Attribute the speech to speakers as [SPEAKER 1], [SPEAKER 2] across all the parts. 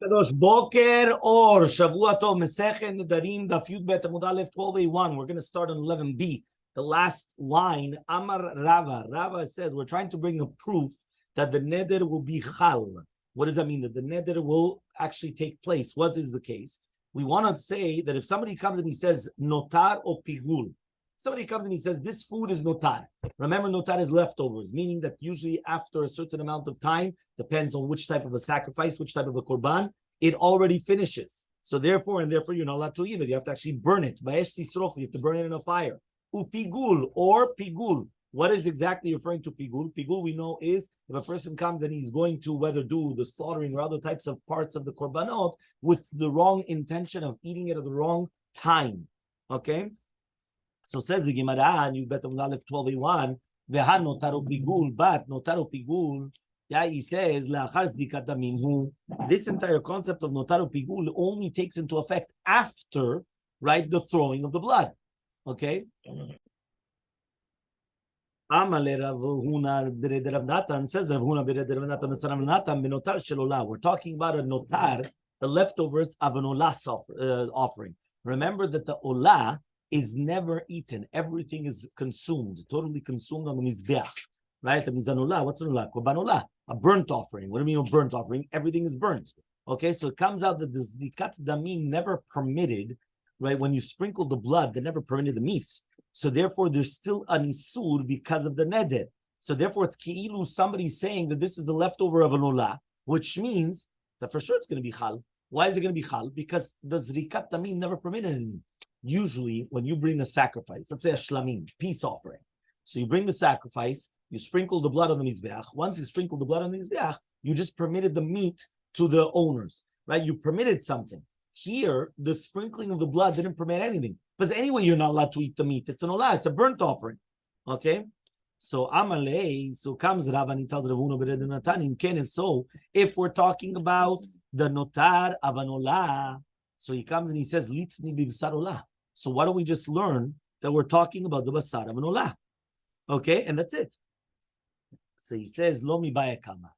[SPEAKER 1] Kadosh Boker or Shavua Tov Masechet Nedarim Daf Amud Aleph 12a1. We're going to start on 11b. The last line, Amar Rava. Rava says we're trying to bring a proof that the neder will be chal. What does that mean? That the neder will actually take place. What is the case? We want to say that if somebody comes and he says notar or pigul, somebody comes and he says this food is notar. Remember, notar is leftovers, meaning that usually after a certain amount of time, depends on which type of a sacrifice, which type of a korban, it already finishes. So therefore you're not allowed to eat it. You have to actually burn it. You have to burn it in a fire. Upigul or pigul. What is exactly referring to pigul? Pigul, we know, is if a person comes and he's going to whether do the slaughtering or other types of parts of the korbanot with the wrong intention of eating it at the wrong time. Okay? So says the Gemara, and you bet on Aleph 12a1, Veha notaru pigul, but notaru pigul, yeah, he says, this entire concept of notaru pigul only takes into effect after, right, the throwing of the blood. Okay? Elmaleh Rav Huna bered Rav Natan says Rav Huna bered Rav Natan Rav Natan benotar shelola. We're talking about a notar, the leftovers of an olah offering. Remember that the olah is never eaten. Everything is consumed, totally consumed on the mizbeach. Right? That means an olah. What's an olah? Korban olah, a burnt offering. What do you mean a burnt offering? Everything is burnt. Okay, so it comes out that the zlikat damim never permitted, right? When you sprinkle the blood, they never permitted the meat. So therefore, there's still an isur because of the neder. So therefore, it's ki'ilu, somebody saying that this is a leftover of an olah, which means that for sure it's going to be chal. Why is it going to be chal? Because the zrikat damim never permitted it. Usually, when you bring a sacrifice, let's say a shlamim, peace offering. So you bring the sacrifice, you sprinkle the blood on the mizbeach. Once you sprinkle the blood on the mizbeach, you just permitted the meat to the owners, right? You permitted something. Here, the sprinkling of the blood didn't permit anything. Because anyway, you're not allowed to eat the meat. It's an olah, it's a burnt offering. Okay? So Elmaleh, so comes Rav and he tells Rav Huna bered Natanim, if so, if we're talking about the notar of an olah, so he comes and he says, Litzni b'bsar olah. So why don't we just learn that we're talking about the basar of an olah? Okay, and that's it. So he says, Lo mi baya kama.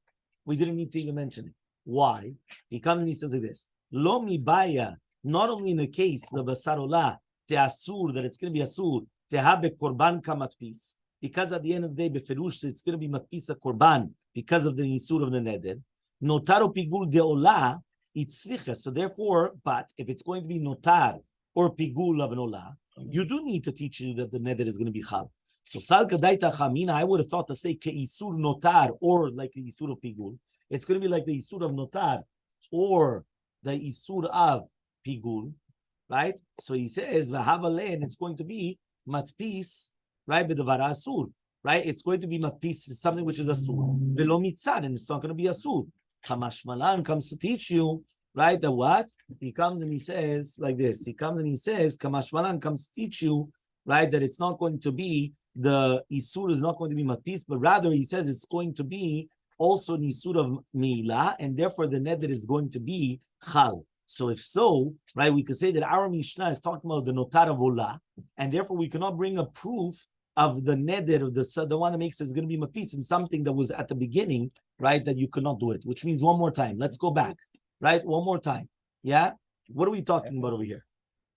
[SPEAKER 1] We didn't need to even mention it. Why? He comes and he says like this, Lo mi baya, not only in the case of basar olah, te'asur, that it's going to be asur, te'habe korban kamatpis, because at the end of the day, beferush, it's going to be matpis a korban, because of the isur of the neder. Notaro pigul de olah, it's sricha. So therefore, but if it's going to be notar or pigul of an olah, you do need to teach you that the neder is going to be chal. So sal kadaita chamina, I would have thought to say ke'isur notar or like the isur of pigul. It's going to be like the isur of notar or the isur of pigul, right? So he says v'havaleh, and it's going to be matpis, right? B'davara asur, right? It's going to be matpis, something which is asur. V'lo mitzad, and it's not going to be asur. Kamashmalan comes to teach you, right? That what? He comes and he says like this. He comes and he says, Kamashmalan comes to teach you, right? That it's not going to be, the isur is not going to be matpis, but rather he says it's going to be also an isur of meila, and therefore the neder is going to be chal. So if so, right, we could say that our Mishnah is talking about the notar of olah, and therefore we cannot bring a proof of the neder of the one that makes it is going to be matpis in something that was at the beginning, right, that you cannot do it, which means one more time. Let's go back, right? One more time. Yeah? What are we talking about over here?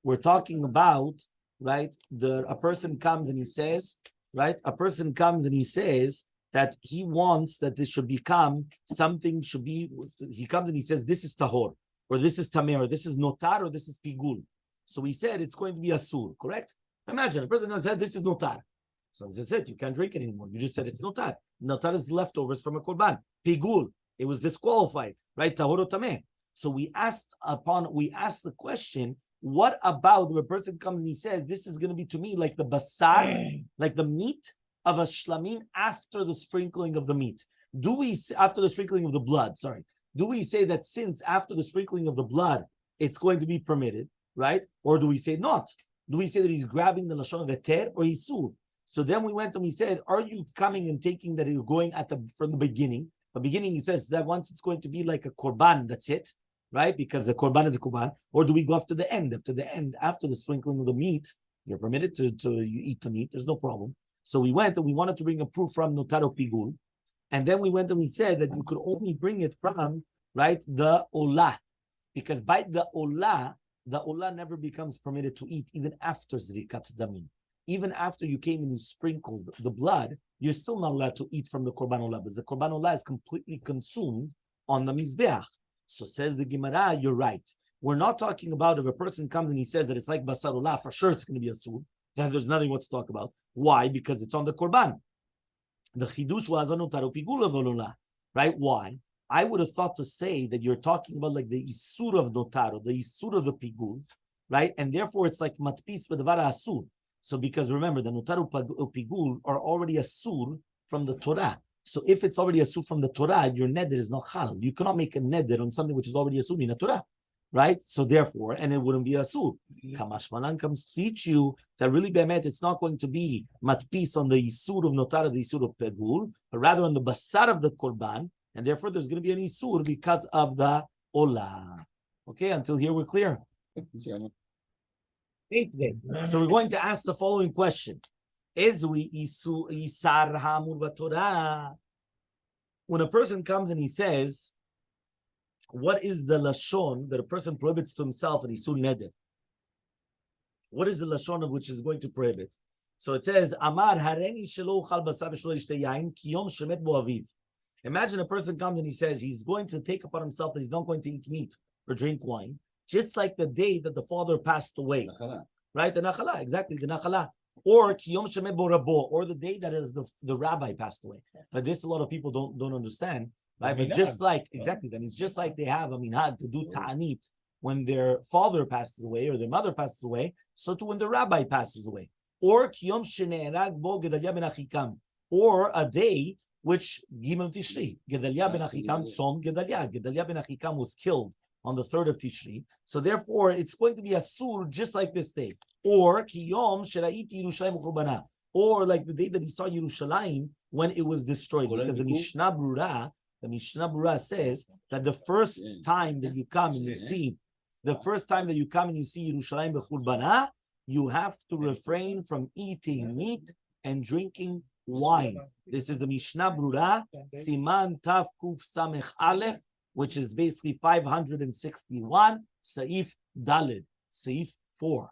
[SPEAKER 1] We're talking about, right, a person comes and he says, right, a person comes and he says that he wants that this should become something, should be, he comes and he says, this is tahor, or this is tamer, or this is notar, or this is pigul. So we said it's going to be asur, correct? Imagine a person has said, this is notar. So that's it, you can't drink it anymore. You just said it's notar. Notar is leftovers from a korban. Pigul, it was disqualified, right? Tahor or tameh. So we asked the question, what about if a person comes and he says, this is going to be to me like the basar, like the meat of a shlamim after the sprinkling of the meat? Do we, after the sprinkling of the blood, do we say that since after the sprinkling of the blood, it's going to be permitted, right? Or do we say not? Do we say that he's grabbing the lashon of eter or isur? So then we went and we said, are you coming and taking that you're going from the beginning? The beginning, he says that once it's going to be like a korban, that's it, right? Because the korban is a korban. Or do we go after the end? After the end, after the sprinkling of the meat, you're permitted to eat the meat. There's no problem. So we went and we wanted to bring a proof from notaro pigul. And then we went and we said that you could only bring it from, right, the olah. Because by the olah never becomes permitted to eat even after zrikat damim. Even after you came and you sprinkled the blood, you're still not allowed to eat from the korban olah, because the korban olah is completely consumed on the mizbeach. So says the Gemara, you're right. We're not talking about if a person comes and he says that it's like basar olah, for sure it's going to be asur. Then there's nothing what to talk about. Why? Because it's on the korban. The chidush was anotaru pigula v'olah, right? Why? I would have thought to say that you're talking about like the isur of notaro, the isur of the pigul, right? And therefore it's like matpis v'davara asur. So because remember, the notaru pigul are already asur from the Torah. So if it's already asur from the Torah, your neder is not chal. You cannot make a neder on something which is already asur in the Torah, right? So therefore, and it wouldn't be asur. Kamash Malan comes to teach you that really be'emet, it's not going to be matpis on the isur of notara, the isur of pigul, but rather on the basar of the korban. And therefore, there's going to be an isur because of the olah. Okay, until here we're clear. So we're going to ask the following question: when a person comes and he says, "What is the lashon that a person prohibits to himself in isur neder?" What is the lashon of which is going to prohibit? So it says, "Amar hareni shelo uchal basar v'shelo yishteh yain ki yom shemet bo aviv." Imagine a person comes and he says he's going to take upon himself that he's not going to eat meat or drink wine, just like the day that the father passed away. Nachala. Right? The nachala, exactly, the nachala. Or kiyom shemeh bo rabo, or the day that is the rabbi passed away. But this a lot of people don't understand. Right? But just like, exactly, then it's just like they have a minhag to do ta'anit when their father passes away or their mother passes away, so too when the rabbi passes away. Or kiyom shene'erag bo Gedalia ben Achikam, or a day which Gimel Tishri, Gedalia ben Achikam, Tzom Gedalia. Gedalia ben Achikam was killed on the 3rd of Tishri. So therefore, it's going to be a sur just like this day. Or Kiyom Sheraiti Yerushalayim U'Churbana. Or like the day that he saw Yerushalayim when it was destroyed. Because the Mishnah Brura says that the first time that you come and you see, Yerushalayim B'Churbana, you have to refrain from eating meat and drinking wine. This is the Mishnah Brura, Siman Tav Kuf Samech Aleph, which is basically 561, Saif Dalid, Saif 4.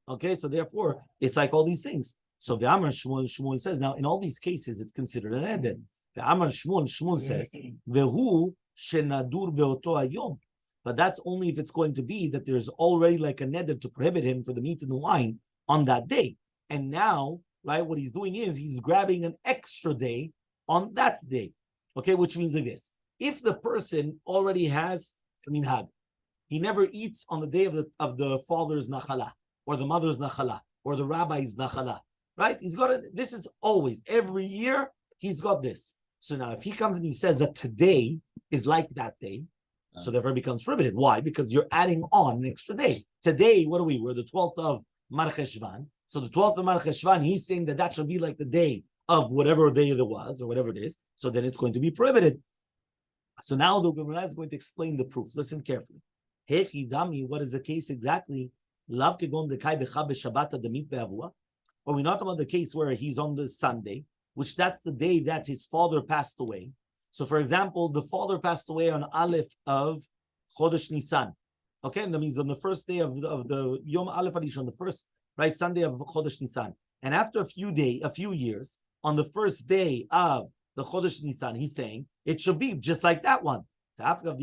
[SPEAKER 1] Okay, so therefore, it's like all these things. So V'amar Shmuel says, now in all these cases, it's considered an eder. V'amar Shmuel says, Vehu shenadur beoto hayom. But that's only if it's going to be that there's already like a neder to prohibit him for the meat and the wine on that day. And now, right, what he's doing is he's grabbing an extra day on that day. Okay, which means like this. If the person already has a minhag, he never eats on the day of the father's nachala, or the mother's nachala, or the rabbi's nachala, right? He's got this is always, every year, he's got this. So now if he comes and he says that today is like that day, so therefore it becomes prohibited. Why? Because you're adding on an extra day. Today, what are we? We're the 12th of Mar Cheshvan. So the 12th of Mar Cheshvan, he's saying that should be like the day of whatever day there was, or whatever it is. So then it's going to be prohibited. So now the Gemara is going to explain the proof. Listen carefully. Hechidami, what is the case exactly? Lav kegon dekai becha b'shabbat adamit be'avua. Or we're not talking about the case where he's on the Sunday, which that's the day that his father passed away. So for example, the father passed away on Aleph of Chodesh Nisan. Okay, and that means on the first day of the Yom Aleph Adish, on the first Sunday of Chodesh Nisan. And after a few years, on the first day of the Chodesh Nisan, he's saying it should be just like that one. Now, even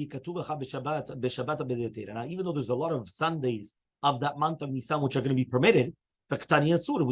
[SPEAKER 1] though there's a lot of Sundays of that month of Nisan which are going to be permitted, we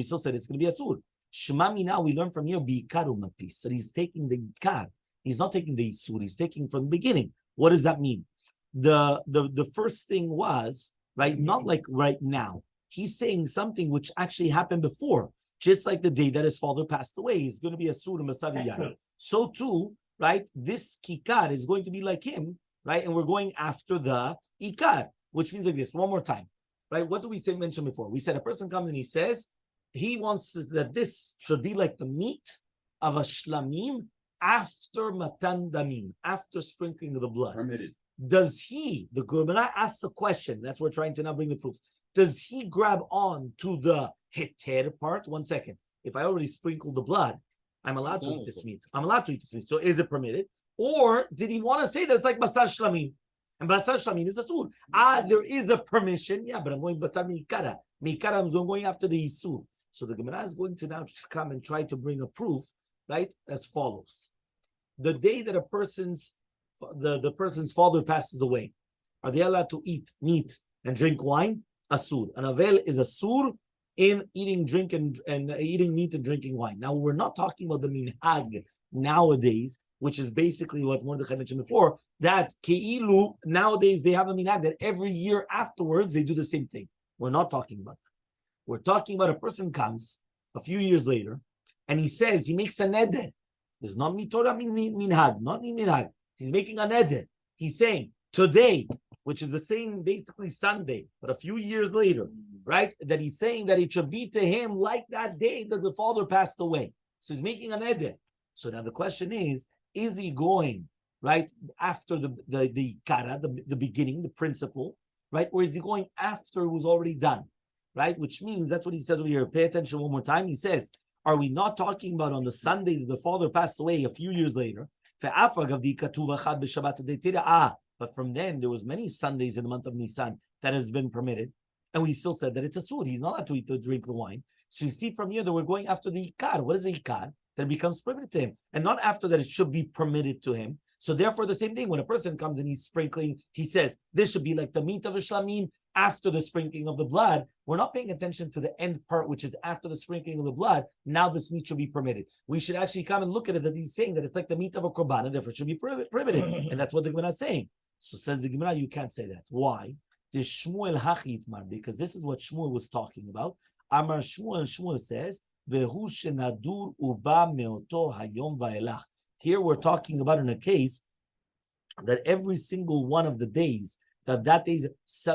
[SPEAKER 1] still said it's going to be asur. Shmami, now we learn from here that he's taking the ikar. He's not taking the isur. He's taking from the beginning. What does that mean? The first thing was right, not like right now. He's saying something which actually happened before, just like the day that his father passed away. He's going to be a sur masaviyah. So too, right, this kikar is going to be like him, right? And we're going after the ikar, which means like this. One more time, right? What do we mention before? We said a person comes and he says he wants that this should be like the meat of a shlamim after matan damim, after sprinkling of the blood. Permitted. Does he, the Gemara asks the question, that's what we're trying to now bring the proof. Does he grab on to the heter part? 1 second. If I already sprinkled the blood, I'm allowed to eat this meat. I'm allowed to eat this meat. So is it permitted? Or did he want to say that it's like basar shlamim? And basar shlamim is asur. There is a permission, yeah, but I'm going batar mikara. Mikara, I'm going after the isur. So the Gemara is going to now come and try to bring a proof, right, as follows. The day that the person's father passes away, are they allowed to eat meat and drink wine? Asur. An avel is asur in eating, drink, and eating meat and drinking wine. Now, we're not talking about the minhag nowadays, which is basically what Mordechai mentioned before, that keilu, nowadays they have a minhag that every year afterwards they do the same thing. We're not talking about that. We're talking about a person comes a few years later and he says, he makes a neder. There's not mitorah minhag, not minhag. He's making a neder. He's saying, today, which is the same basically Sunday, but a few years later, right? That he's saying that it should be to him like that day that the father passed away. So he's making an neder. So now the question is he going, right, after the kara, the beginning, the principle, right? Or is he going after it was already done, right? Which means, that's what he says over here. Pay attention one more time. He says, are we not talking about on the Sunday that the father passed away a few years later? But from then, there was many Sundays in the month of Nisan that has been permitted. And we still said that it's a sur. He's not allowed to eat or drink the wine. So you see from here that we're going after the ikar. What is the ikar? That it becomes permitted to him. And not after that it should be permitted to him. So therefore, the same thing, when a person comes and he's sprinkling, he says, this should be like the meat of a shlamim after the sprinkling of the blood. We're not paying attention to the end part, which is after the sprinkling of the blood. Now this meat should be permitted. We should actually come and look at it, that he's saying that it's like the meat of a korban, and therefore it should be permitted. And that's what the Gemara is saying. So says the Gemara, you can't say that. Why? Because this is what Shmuel was talking about. Amar Shmuel says, here we're talking about in a case that every single one of the days, that day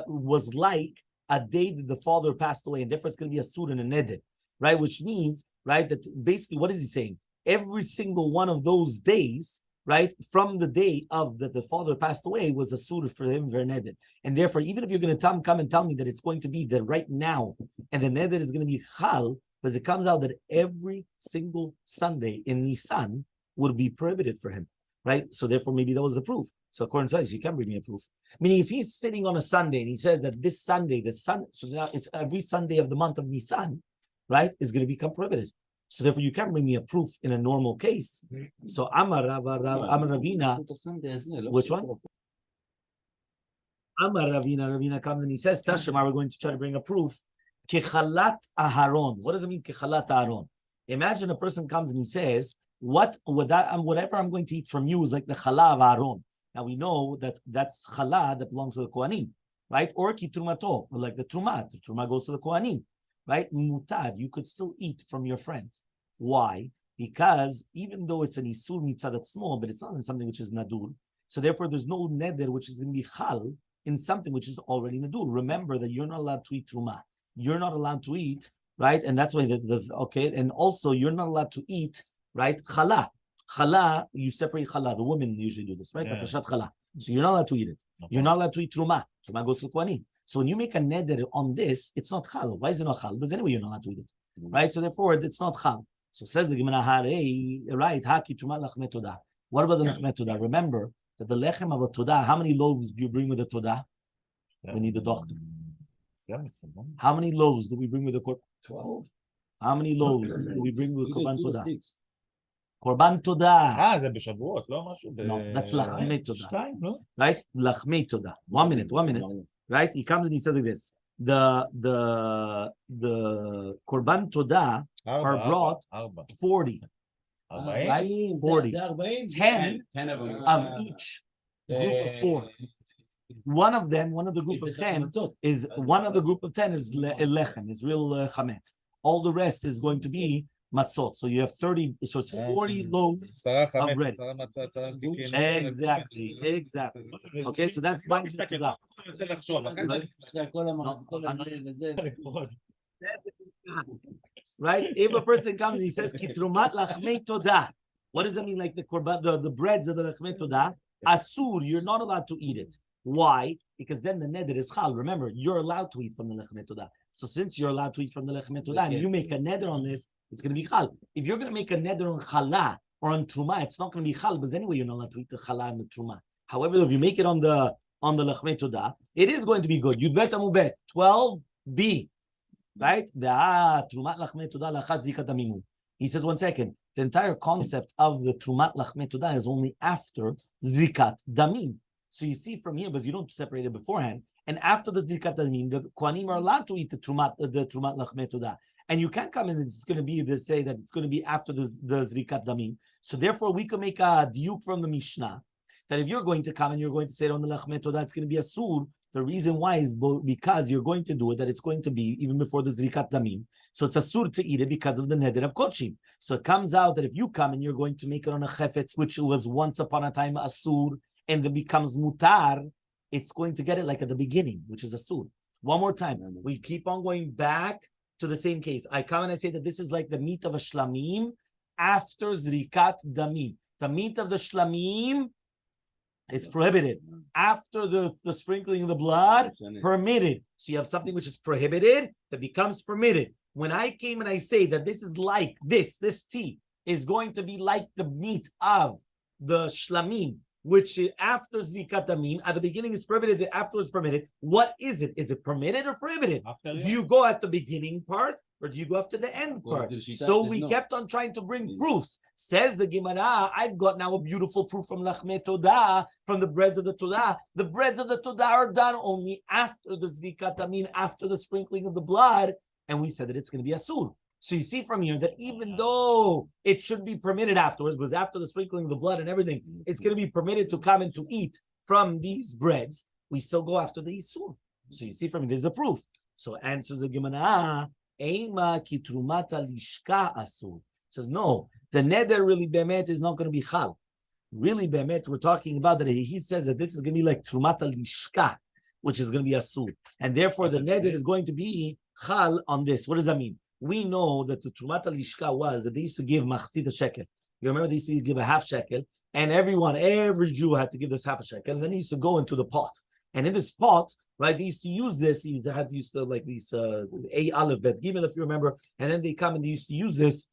[SPEAKER 1] was like a day that the father passed away, and therefore it's going to be a sur and a neder, right? Which means, right, that basically, what is he saying? Every single one of those days, right, from the day of that the father passed away was a sur for him, verneded. And therefore, even if you're going to come and tell me that it's going to be the right now, and the neder is going to be chal, because it comes out that every single Sunday in Nisan would be prohibited for him, right? So therefore, maybe that was the proof. So according to this, you can bring me a proof. Meaning, if he's sitting on a Sunday and he says that this Sunday, so now it's every Sunday of the month of Nisan, right, is going to become prohibited. So therefore, you can't bring me a proof in a normal case. So Amar Ravina, which one? Amar Ravina comes and he says, Tashema, we're going to try to bring a proof. Kechalat Aharon. What does it mean, Kechalat Aharon? Imagine a person comes and he says, whatever I'm going to eat from you is like the chala of Aaron. Now we know that that's chala that belongs to the Kohanim, right? Or ki trumato, like the truma. The truma goes to the Kohanim, right? Mutad, you could still eat from your friend. Why? Because even though it's an isur mitzvah that's small, but it's not in something which is nadur. So therefore, there's no neder which is going to be chal in something which is already nadur. Remember that you're not allowed to eat truma. You're not allowed to eat, right? And that's why okay. And also, you're not allowed to eat, right? Chala. Chala, you separate chala. The women usually do this, right? Yeah. Chala. So you're not allowed to eat it. Okay. You're not allowed to eat truma. Truma goes to the Kohanim. So when you make a neder on this, it's not chal. Why is it not chal? Because anyway, you're not allowed to eat it, right? So therefore, it's not chal. So says the Gemara, right? Haki truma lachme todah. What about the lachme todah? Remember that the lechem of a todah, how many loaves do you bring with a todah? Yeah. We need a doctor. How many loaves do we bring with a korban? 12. How many loaves do we bring with korban todah? Korban todah.
[SPEAKER 2] זה בשבועות, לא משהו
[SPEAKER 1] No, that's לחמי todah. Right? לחמי todah. 1 minute. Right? He comes and he says like this. The korban todah are brought 40. Right? 40. 10 of each group of 4. One of the group of 10 is lechem, is real chametz. All the rest is going to be matzot. So you have 30, so it's 40 loaves of bread. Exactly. Okay, so that's one. Right? If a person comes and he says, Kitrumat lachmei todah. What does that mean? Like the korban, the breads of the lachmei todah? Asur, you're not allowed to eat it. Why? Because then the neder is chal. Remember, you're allowed to eat from the lechmei todah. So since you're allowed to eat from the lechmei todah, and you make a neder on this, it's going to be chal. If you're going to make a neder on chala or on truma, it's not going to be chal, because anyway, you're not allowed to eat the chala and the truma. However, if you make it on the on the lachmei todah, it is going to be good. Yud bet amubet 12b, right? Trumat lachmei todah lachat zikat damim. He says, 1 second. The entire concept of the trumat lachmei todah is only after zikat damim. So you see from here, because you don't separate it beforehand, and after the zikat damim, the kohanim are allowed to eat the trumat lachmei todah. And you can't come in and it's going to be, they say that it's going to be after the zrikat damim. So therefore, we can make a diuk from the Mishnah that if you're going to come and you're going to say it on the lachmei todah, it's going to be a sur. The reason why is because you're going to do it, that it's going to be even before the zrikat damim. So it's a sur to eat it because of the neder of kochim. So it comes out that if you come and you're going to make it on a chefetz, which was once upon a time a sur, and then becomes mutar, it's going to get it like at the beginning, which is a sur. One more time. We keep on going back to the same case. I come and I say that this is like the meat of a shlamim after zrikat damim. The meat of the shlamim is prohibited. After the sprinkling of the blood, permitted. So you have something which is prohibited that becomes permitted. When I came and I say that this is like this tea is going to be like the meat of the shlamim, which after zrikat damim, at the beginning is prohibited, afterwards permitted. What is it? Is it permitted or prohibited? Do you go at the beginning part or do you go after the end part? So we kept on trying to bring proofs. Says the Gemara, I've got now a beautiful proof from lachmei todah, from the breads of the todah. The breads of the todah are done only after the zrikat damim, after the sprinkling of the blood, and we said that it's going to be asur. So you see from here that even though it should be permitted afterwards, because after the sprinkling of the blood and everything, it's going to be permitted to come and to eat from these breads, we still go after the isur. So you see from here, there's a proof. So answers the Gemara, Eima ki trumata lishka asur. Says, no, the neder really bemet is not going to be chal. Really bemet, we're talking about that he says that this is going to be like trumata lishka, which is going to be asur. And therefore the neder is going to be chal on this. What does that mean? We know that the Trumat al-Lishka was that they used to give machzit shekel. You remember they used to give a half shekel, and every Jew had to give this half a shekel, and then he used to go into the pot. And in this pot, right, they used to use this, they had to use like these A aleph bet gimel, if you remember, and then they come and they used to use this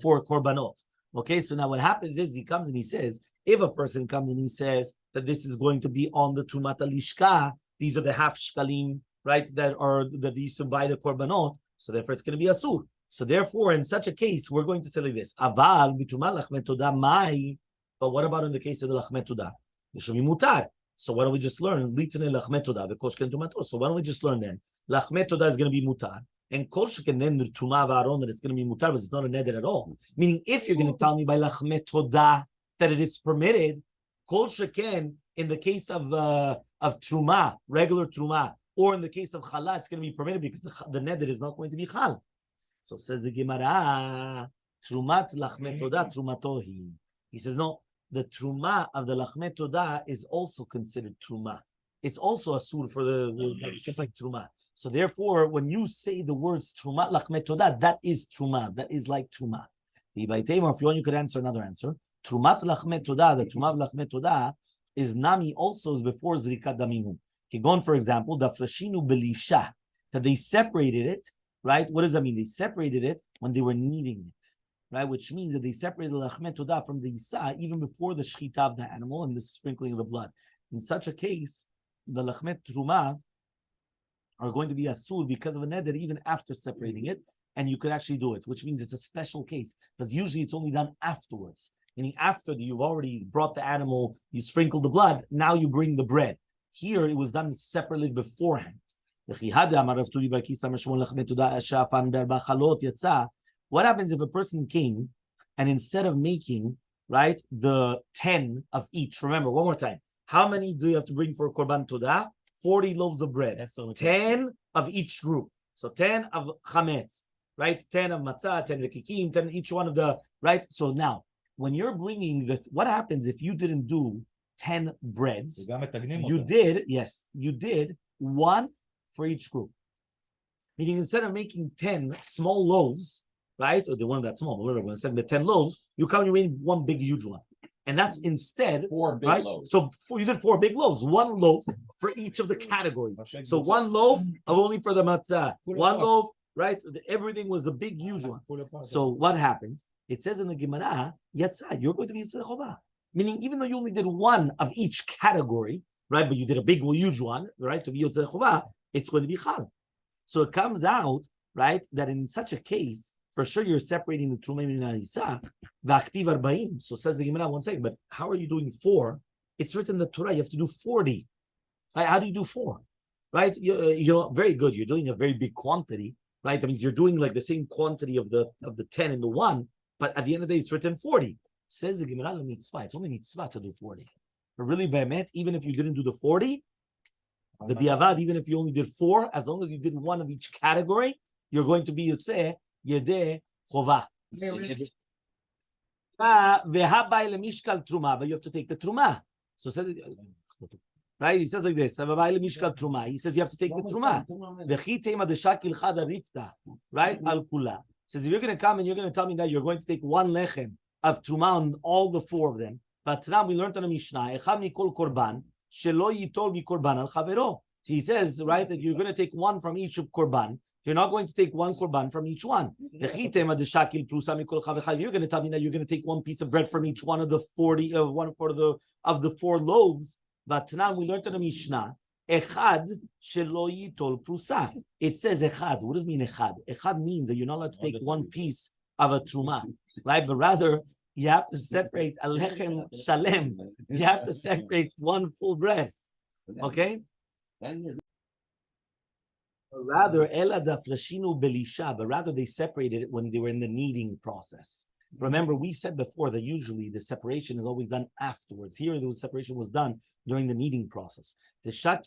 [SPEAKER 1] for korbanot. Okay, so now what happens is he comes and he says, if a person comes and he says that this is going to be on the Trumat al-Lishka, these are the half shkalim, right, that they used to buy the korbanot, so therefore it's going to be asur. So therefore, in such a case, we're going to say like this. Aval b'tumah lachmei todah mai. But what about in the case of the lachmei todah? It should be mutar. So why don't we just learn litnei lachmei todah v'koshken tumato? So why don't we just learn then? Lachmei todah is going to be mutar, and koshken then the tumah v'aron that it's going to be mutar, but it's not a neder at all. Meaning, if you're going to tell me by lachmei todah that it is permitted, koshken in the case of truma, regular truma, or in the case of chala, it's going to be permitted because the neder is not going to be chal. So says the Gemara, trumat lachmei todah trumatohi. He says, no, the truma of the lachmei todah is also considered truma. It's also a sur for just like truma. So therefore, when you say the words trumat lachmei todah, that is truma. That is like truma. If you want, you could answer another answer. Trumat lachmei todah, the truma of lachmei todah is nami also is before zrikat damim. Kigon, for example, dafrashinu belisha, that they separated it, right? What does that mean? They separated it when they were kneading it, right? Which means that they separated the lachmei todah from the isa even before the shchita of the animal and the sprinkling of the blood. In such a case, the lachmei truma are going to be asur because of a neder even after separating it, and you could actually do it, which means it's a special case because usually it's only done afterwards. Meaning after you've already brought the animal, you sprinkle the blood, now you bring the bread. Here, it was done separately beforehand. What happens if a person came and instead of making, right, the 10 of each, remember, one more time, how many do you have to bring for Korban Todah? 40 loaves of bread. 10 of each group. So 10 of chametz, right? 10 of matzah, 10 rekikim, 10 each one of the, right? So now, when you're bringing this, what happens if you didn't do 10 breads? You did one for each group. Meaning instead of making 10 small loaves, right? Or the one that's small, whatever, instead of 10 loaves, you come and you made one big huge one. And that's instead 4 big loaves. So you did 4 big loaves, 1 loaf for each of the categories. So 1 loaf of only for the matzah, 1 loaf, right? Everything was a big huge one. So what happens? It says in the Gemara, Yatzah, you're going to be Yitzhak Chovah. Meaning, even though you only did 1 of each category, right? But you did a big, huge one, right? To be Yotzei Chova, it's going to be Chal. So it comes out, right, that in such a case, for sure you're separating the Truma min Harisa, V'aktiv 40. So says the Gemara, one second, but how are you doing 4? It's written in the Torah, you have to do 40. Right? How do you do 4? Right? You're very good. You're doing a very big quantity, right? That means you're doing like the same quantity of the 10 and the 1, but at the end of the day, it's written 40. Says the Gemara, mitzvah. It's only mitzvah to do 40. But really, be'emet, even if you didn't do the 40, the diavad, even if you only did 4, as long as you did 1 of each category, you're going to be Yotzei Yedei Chova. Ve'habai lemishkal truma, but you have to take the truma. So says, right? He says like this. He says you have to take the truma. Right? Al kula. Says if you're going to come and you're going to tell me that you're going to take 1 lechem of truma on all the 4 of them, but now we learned on the Mishnah, echad mikol korban shelo yitol bikorban al chavero. He says, right, that you're going to take 1 from each of korban. You're not going to take 1 korban from each one. You're going to tell me that you're going to take 1 piece of bread from each one of the 40 of the 4 loaves. But now we learned in the Mishnah, echad shelo yitol prusa. It says echad. What does it mean echad? Echad means that you're not allowed to take 1 piece of a truma, right? But rather you have to separate a lechem shalem. You have to separate 1 full bread. Okay. Rather, but rather they separated it when they were in the kneading process. Remember, we said before that usually the separation is always done afterwards. Here, the separation was done during the kneading process. These are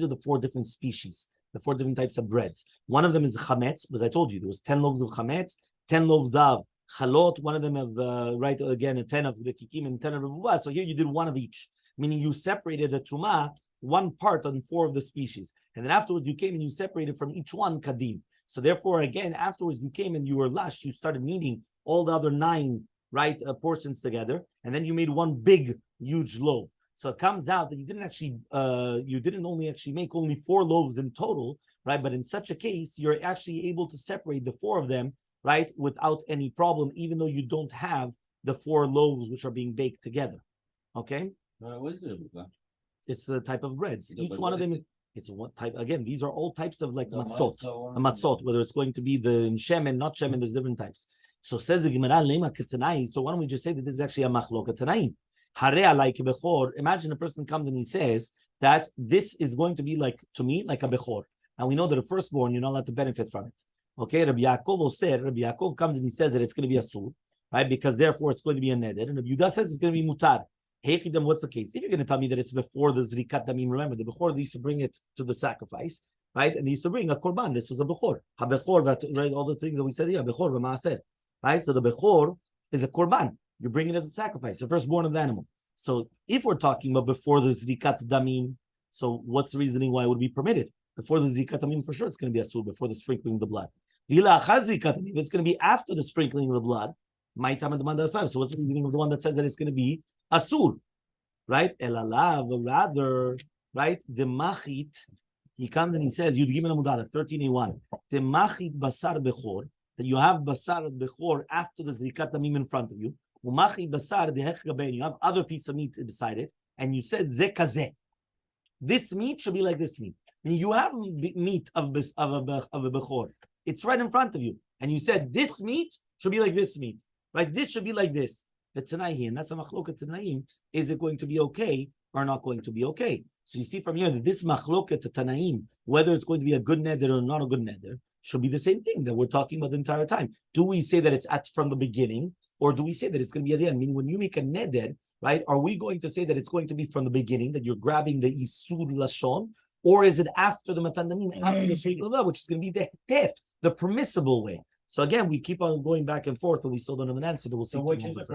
[SPEAKER 1] the 4 different species, the 4 different types of breads. One of them is chametz, because I told you there was 10 loaves of chametz, 10 loaves of chalot, one of them of right again, a 10 of rekikim and 10 of revuah. So here you did 1 of each, meaning you separated the truma 1 part on 4 of the species, and then afterwards you came and you separated from each one kadim. So therefore, again, afterwards you came and you were lashed. You started kneading all the other 9 right portions together, and then you made 1 big, huge loaf. So it comes out that you didn't only actually make only 4 loaves in total, right? But in such a case, you're actually able to separate the 4 of them, right, without any problem, even though you don't have the 4 loaves which are being baked together. Okay.
[SPEAKER 2] What is it?
[SPEAKER 1] It's the type of breads. Each one of them, it's what type. Again, these are all types of like matzot. A matzot, whether it's going to be the shemen, not shemen, there's different types. So says the Gemara, lema ketanai. So why don't we just say that this is actually a machloket tanaim? Harea like bechor. Imagine a person comes and he says that this is going to be like, to me, like a bechor. And we know that a firstborn, you're not allowed to benefit from it. Okay, Rabbi Yaakov comes and he says that it's going to be a sur, right? Because therefore it's going to be a neder. And Rabbi Yehuda says it's going to be mutar. Hechidam, what's the case? If you're going to tell me that it's before the zrikat damim, remember, the bechor, they used to bring it to the sacrifice, right? And they used to bring a korban. This was a bechor. Ha-bechor, right? All the things that we said here, bechor, v'ma'aser, right? So the bechor is a korban. You bring it as a sacrifice, the firstborn of the animal. So if we're talking about before the zrikat damim, so what's the reasoning why it would be permitted? Before the zikat damim, for sure, it's going to be asur, before the sprinkling of the blood. It's going to be after the sprinkling of the blood. So what's the meaning of the one that says that it's going to be asur, right? Elalav, rather, right? The machit, he comes and he says, you'd given a mudala, 13a1. The machit basar bechor, that you have basar bechor after the zikat damim in front of you. Umachit basar the hechgabein, you have other piece of meat beside it, and you said ze kazeh. This meat should be like this meat. You have meat of a bechor. It's right in front of you. And you said, this meat should be like this meat. Right? This should be like this. The Tanai, and that's a machloket Tanaim. Is it going to be okay or not going to be okay? So you see from here that this machloket Tanaim, whether it's going to be a good neder or not a good neder, should be the same thing that we're talking about the entire time. Do we say that it's from the beginning, or do we say that it's going to be at the end? I mean, when you make a neder, right, are we going to say that it's going to be from the beginning, that you're grabbing the isur lashon, or is it after the matan danim, after the sprinkling, which is going to be the permissible way? So again, we keep on going back and forth, and we still don't have an answer that we'll see tomorrow.